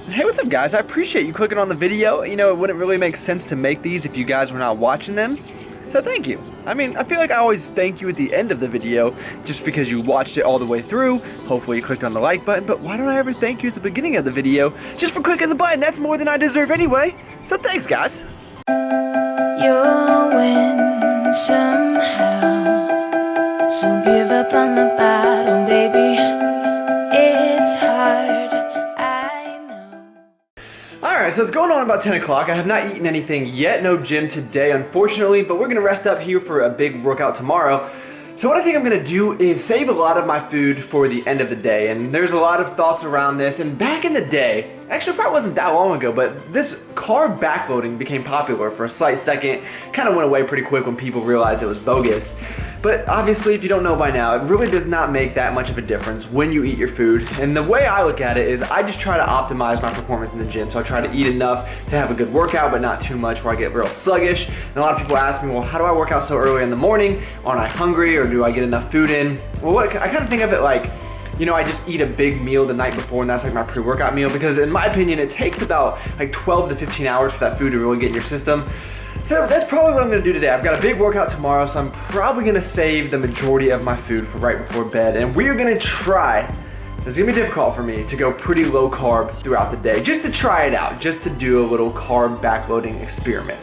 Hey, what's up guys? I appreciate you clicking on the video. You know, it wouldn't really make sense to make these if you guys were not watching them. So thank you. I mean, I feel like I always thank you at the end of the video just because you watched it all the way through. Hopefully you clicked on the like button, but why don't I ever thank you at the beginning of the video just for clicking the button? That's more than I deserve anyway. So thanks guys. You'll win somehow, so give up on the battle, baby. It's hard, I know. Alright, so it's going on about 10 o'clock. I have not eaten anything yet, no gym today unfortunately, but we're going to rest up here for a big workout tomorrow. So what I think I'm going to do is save a lot of my food for the end of the day, and there's a lot of thoughts around this. And back in the day, actually it probably wasn't that long ago, but this carb backloading became popular for a slight second, kind of went away pretty quick when people realized it was bogus. But obviously, if you don't know by now, it really does not make that much of a difference when you eat your food. And the way I look at it is I just try to optimize my performance in the gym. So I try to eat enough to have a good workout, but not too much where I get real sluggish. And a lot of people ask me, well, how do I work out so early in the morning? Aren't I hungry, or do I get enough food in? Well, I kind of think of it like, you know, I just eat a big meal the night before, and that's like my pre-workout meal, because in my opinion, it takes about like 12 to 15 hours for that food to really get in your system. So that's probably what I'm gonna do today. I've got a big workout tomorrow, so I'm probably gonna save the majority of my food for right before bed, and we are gonna try, it's gonna be difficult for me, to go pretty low carb throughout the day, just to try it out, just to do a little carb backloading experiment.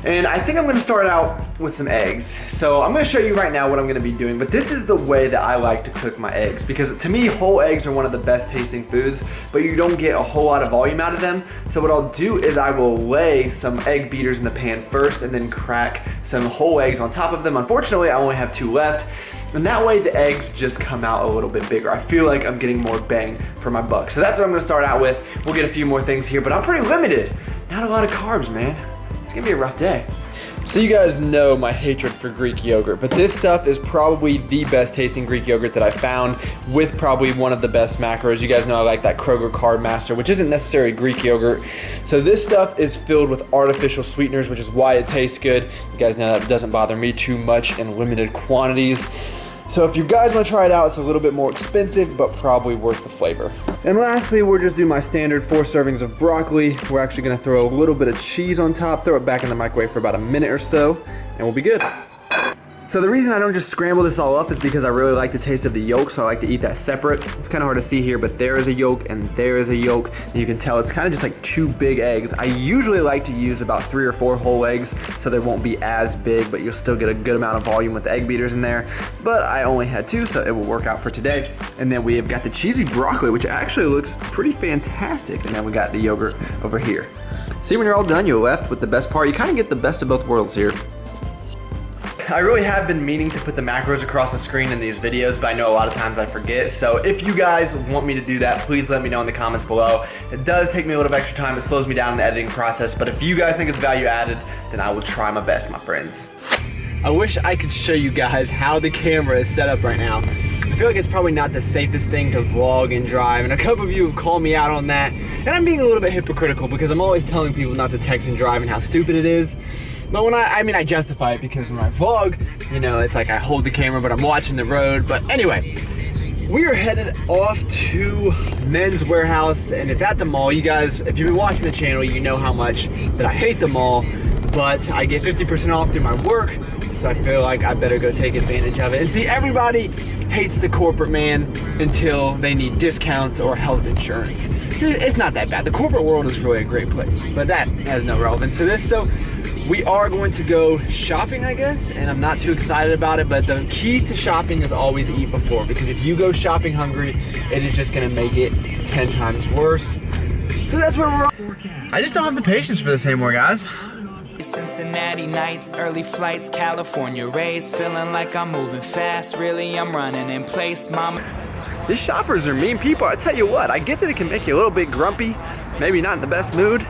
And I think I'm gonna start out with some eggs. So I'm gonna show you right now what I'm gonna be doing, but this is the way that I like to cook my eggs, because to me, whole eggs are one of the best tasting foods, but you don't get a whole lot of volume out of them. So what I'll do is I will lay some egg beaters in the pan first and then crack some whole eggs on top of them. Unfortunately, I only have 2 left. And that way the eggs just come out a little bit bigger. I feel like I'm getting more bang for my buck. So that's what I'm gonna start out with. We'll get a few more things here, but I'm pretty limited. Not a lot of carbs, man. It's gonna be a rough day. So you guys know my hatred for Greek yogurt, but this stuff is probably the best tasting Greek yogurt that I found, with probably one of the best macros. You guys know I like that Kroger Carb Master, which isn't necessarily Greek yogurt. So this stuff is filled with artificial sweeteners, which is why it tastes good. You guys know that doesn't bother me too much in limited quantities. So if you guys want to try it out, it's a little bit more expensive, but probably worth the flavor. And lastly, we'll just do my standard 4 servings of broccoli. We're actually gonna throw a little bit of cheese on top, throw it back in the microwave for about a minute or so, and we'll be good. So the reason I don't just scramble this all up is because I really like the taste of the yolk, so I like to eat that separate. It's kind of hard to see here, but there is a yolk and there is a yolk. And you can tell it's kind of just like 2 big eggs. I usually like to use about 3 or 4 whole eggs, so they won't be as big, but you'll still get a good amount of volume with the egg beaters in there. But I only had 2, so it will work out for today. And then we have got the cheesy broccoli, which actually looks pretty fantastic. And then we got the yogurt over here. See, when you're all done, you're left with the best part. You kind of get the best of both worlds here. I really have been meaning to put the macros across the screen in these videos, but I know a lot of times I forget. So if you guys want me to do that, please let me know in the comments below. It does take me a little bit extra time. It slows me down in the editing process, but if you guys think it's value added, then I will try my best, my friends. I wish I could show you guys how the camera is set up right now. I feel like it's probably not the safest thing to vlog and drive, and a couple of you have called me out on that. And I'm being a little bit hypocritical because I'm always telling people not to text and drive and how stupid it is. But when I justify it, because when I vlog, you know, it's like I hold the camera, but I'm watching the road. But anyway, we are headed off to Men's Warehouse, and it's at the mall. You guys, if you've been watching the channel, you know how much that I hate the mall, but I get 50% off through my work, so I feel like I better go take advantage of it. And see, everybody hates the corporate man until they need discounts or health insurance. See, it's not that bad. The corporate world is really a great place, but that has no relevance to this. So we are going to go shopping, I guess, and I'm not too excited about it, but the key to shopping is always eat before, because if you go shopping hungry, it is just gonna make it 10 times worse. So that's where we're on. I just don't have the patience for this anymore, guys. Cincinnati nights, early flights, California rays, feeling like I'm moving fast, really I'm running in place, mama. These shoppers are mean people. I tell you what, I get that it can make you a little bit grumpy, maybe not in the best mood,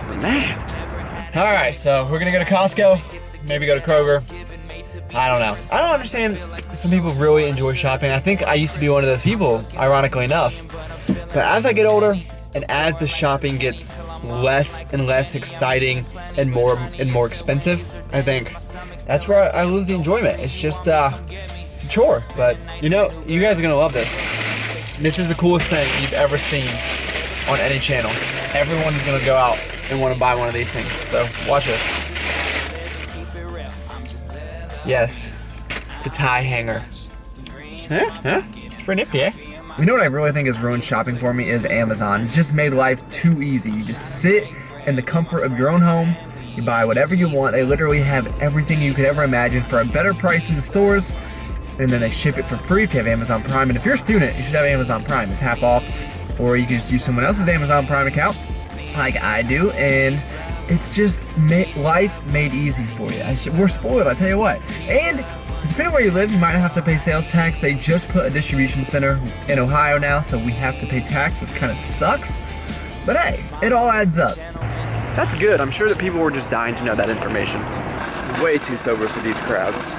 but man. All right, so we're gonna go to Costco, maybe go to Kroger. I don't know. I don't understand. Some people really enjoy shopping. I think I used to be one of those people, ironically enough. But as I get older and as the shopping gets less and less exciting and more expensive, I think that's where I lose the enjoyment. It's just, it's a chore. But you know, you guys are gonna love this. This is the coolest thing you've ever seen on any channel. Everyone is gonna go out and wanna buy one of these things. So watch this. Yes, it's a tie hanger. Yeah, it's pretty nifty, eh? You know what I really think has ruined shopping for me is Amazon. It's just made life too easy. You just sit in the comfort of your own home, you buy whatever you want. They literally have everything you could ever imagine for a better price in the stores, and then they ship it for free if you have Amazon Prime. And if you're a student, you should have Amazon Prime. It's half off, or you can just use someone else's Amazon Prime account, like I do, and it's just life made easy for you. We're spoiled, I tell you what. And depending on where you live, you might not have to pay sales tax. They just put a distribution center in Ohio now, so we have to pay tax, which kind of sucks. But hey, it all adds up. That's good. I'm sure that people were just dying to know that information. Way too sober for these crowds.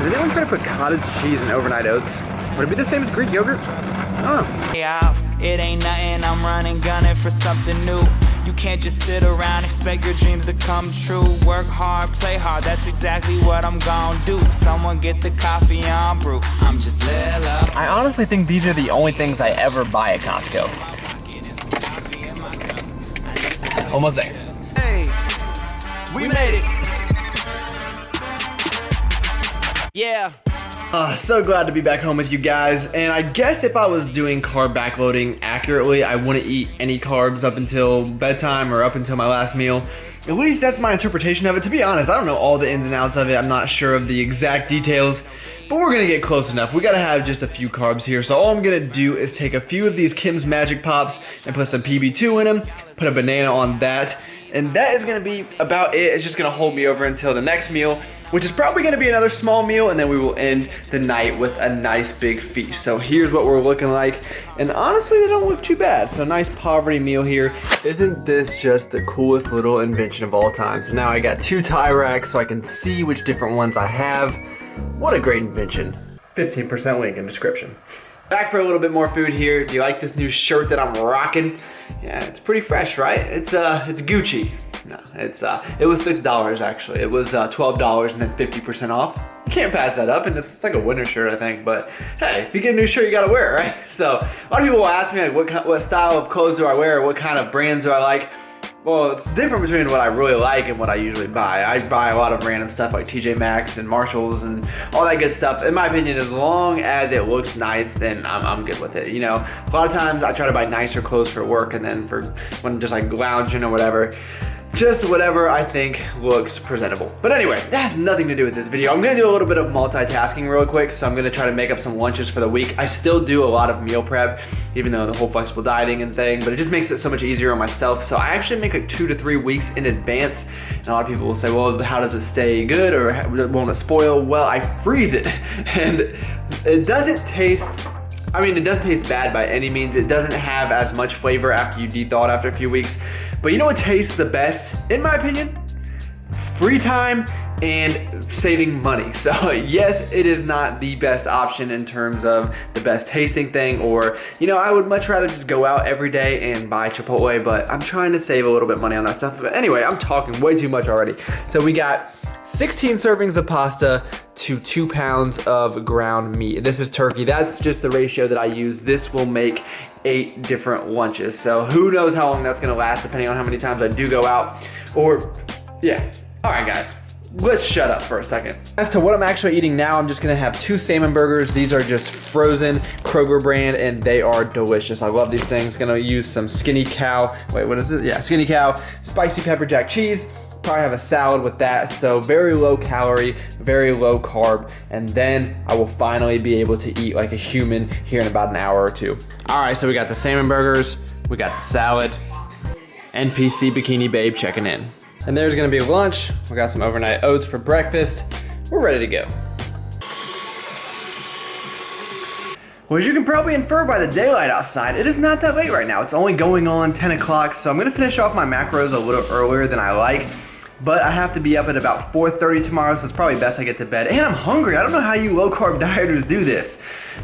Did anyone try to put cottage cheese in overnight oats? Would it be the same as Greek yogurt? I don't know. It ain't nothing, I'm running, gunning for something new. You can't just sit around, expect your dreams to come true. Work hard, play hard, that's exactly what I'm gonna do. Someone get the coffee on brew, I'm just lit up. I honestly think these are the only things I ever buy at Costco. Almost there. Hey, we made it. Yeah. So glad to be back home with you guys, and I guess if I was doing carb backloading accurately, I wouldn't eat any carbs up until bedtime or up until my last meal. At least that's my interpretation of it. To be honest, I don't know all the ins and outs of it. I'm not sure of the exact details, but we're gonna get close enough. We gotta have just a few carbs here. So all I'm gonna do is take a few of these Kim's Magic Pops and put some PB2 in them, put a banana on that, and that is gonna be about it. It's just gonna hold me over until the next meal, which is probably gonna be another small meal, and then we will end the night with a nice big feast. So here's what we're looking like, and honestly, they don't look too bad. So nice poverty meal here. Isn't this just the coolest little invention of all time? So now I got 2 tie racks so I can see which different ones I have. What a great invention. 15% link in description. Back for a little bit more food here. Do you like this new shirt that I'm rocking? Yeah, it's pretty fresh, right? It's Gucci. No, it was $6 actually. It was $12 and then 50% off. You can't pass that up, and it's like a winter shirt, I think. But hey, if you get a new shirt, you gotta wear it, right? So a lot of people will ask me like, what style of clothes do I wear? What kind of brands do I like? Well, it's different between what I really like and what I usually buy. I buy a lot of random stuff like TJ Maxx and Marshalls and all that good stuff. In my opinion, as long as it looks nice, then I'm good with it. You know, a lot of times I try to buy nicer clothes for work, and then for when I'm just like lounging or whatever, just whatever I think looks presentable. But anyway, that has nothing to do with this video. I'm gonna do a little bit of multitasking real quick, so I'm gonna try to make up some lunches for the week. I still do a lot of meal prep, even though the whole flexible dieting and thing, but it just makes it so much easier on myself. So I actually make like 2 to 3 weeks in advance, and a lot of people will say, well, how does it stay good, or won't it spoil? Well, I freeze it, and it doesn't taste, I mean, it doesn't taste bad by any means. It doesn't have as much flavor after you de-thaw it after a few weeks. But you know what tastes the best, in my opinion? Free time and saving money. So yes, it is not the best option in terms of the best tasting thing, or, you know, I would much rather just go out every day and buy Chipotle, but I'm trying to save a little bit of money on that stuff. But anyway, I'm talking way too much already. So we got 16 servings of pasta to 2 pounds of ground meat. This is turkey. That's just the ratio that I use. This will make 8 different lunches. So who knows how long that's gonna last, depending on how many times I do go out, or yeah. All right, guys. Let's shut up for a second. As to what I'm actually eating now, I'm just gonna have 2 salmon burgers. These are just frozen Kroger brand, and they are delicious. I love these things. Gonna use some Skinny Cow. Wait, what is it? Yeah, Skinny Cow spicy pepper jack cheese. Probably have a salad with that. So very low calorie, very low carb, and then I will finally be able to eat like a human here in about an hour or 2. All right, so we got the salmon burgers, we got the salad, NPC Bikini Babe checking in. And there's gonna be lunch. We got some overnight oats for breakfast. We're ready to go. Well, as you can probably infer by the daylight outside, it is not that late right now. It's only going on 10 o'clock, so I'm gonna finish off my macros a little earlier than I like. But I have to be up at about 4:30 tomorrow, so it's probably best I get to bed. And I'm hungry. I don't know how you low-carb dieters do this.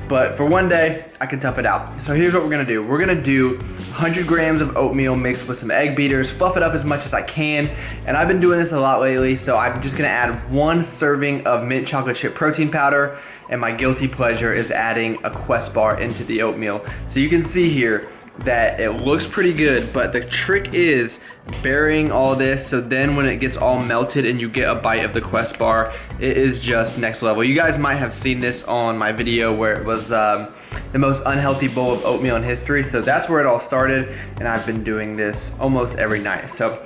But for one day, I can tough it out. So here's what we're gonna do. We're gonna do 100 grams of oatmeal mixed with some egg beaters, fluff it up as much as I can. And I've been doing this a lot lately, so I'm just gonna add 1 serving of mint chocolate chip protein powder, and my guilty pleasure is adding a Quest bar into the oatmeal. So you can see here, that it looks pretty good, but the trick is burying all this, so then when it gets all melted and you get a bite of the Quest bar, it is just next level. You guys might have seen this on my video where it was the most unhealthy bowl of oatmeal in history, so that's where it all started, and I've been doing this almost every night. So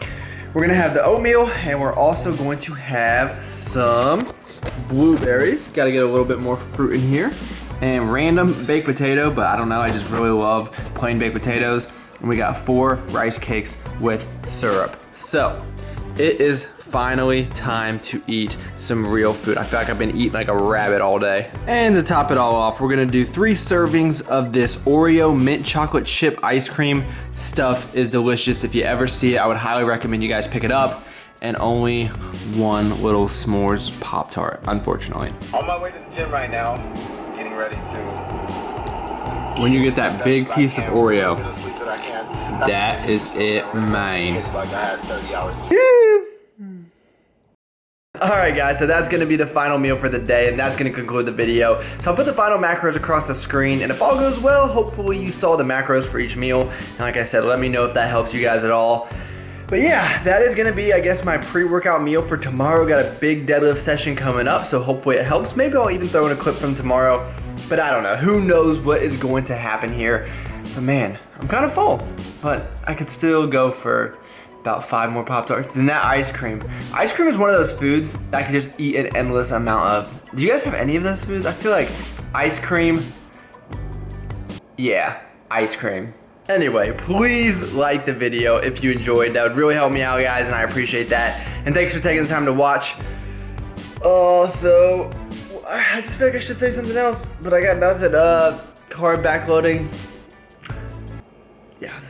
we're gonna have the oatmeal, and we're also going to have some blueberries. Gotta get a little bit more fruit in here. And random baked potato, but I don't know, I just really love plain baked potatoes. And we got 4 rice cakes with syrup. So, it is finally time to eat some real food. I feel like I've been eating like a rabbit all day. And to top it all off, we're gonna do 3 servings of this Oreo mint chocolate chip ice cream. Stuff is delicious. If you ever see it, I would highly recommend you guys pick it up. And only 1 little s'mores Pop-Tart, unfortunately. On my way to the gym right now, getting ready to. When you get that big piece of Oreo, that that is it, man. Like I had 30 hours. Alright guys, so that's going to be the final meal for the day, and that's going to conclude the video. So I'll put the final macros across the screen, and if all goes well, hopefully you saw the macros for each meal. And like I said, let me know if that helps you guys at all. But yeah, that is gonna be, I guess, my pre-workout meal for tomorrow. Got a big deadlift session coming up, so hopefully it helps. Maybe I'll even throw in a clip from tomorrow, but I don't know. Who knows what is going to happen here. But man, I'm kind of full, but I could still go for about 5 more Pop-Tarts. And that ice cream. Ice cream is one of those foods that I could just eat an endless amount of. Do you guys have any of those foods? I feel like ice cream, yeah, ice cream. Anyway, please like the video if you enjoyed. That would really help me out, guys, and I appreciate that. And thanks for taking the time to watch. So I just feel like I should say something else, but I got nothing. Carb backloading. Yeah.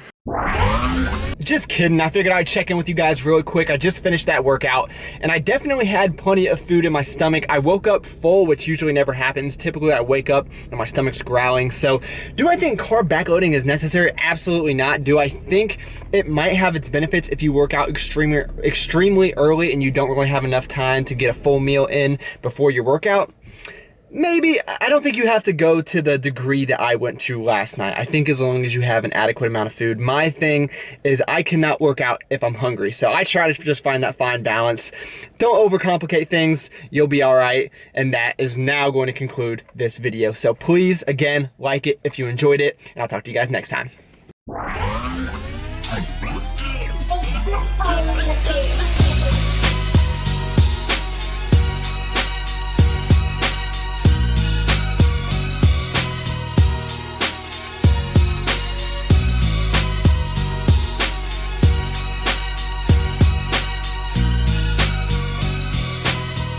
Just kidding, I figured I'd check in with you guys really quick. I just finished that workout, and I definitely had plenty of food in my stomach. I woke up full, which usually never happens. Typically, I wake up and my stomach's growling. So, do I think carb backloading is necessary? Absolutely not. Do I think it might have its benefits if you work out extremely early and you don't really have enough time to get a full meal in before your workout? Maybe. I don't think you have to go to the degree that I went to last night. I think as long as you have an adequate amount of food. My thing is I cannot work out if I'm hungry. So I try to just find that fine balance. Don't overcomplicate things. You'll be all right. And that is now going to conclude this video. So please, again, like it if you enjoyed it. And I'll talk to you guys next time.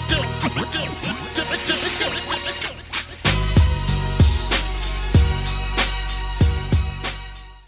Still.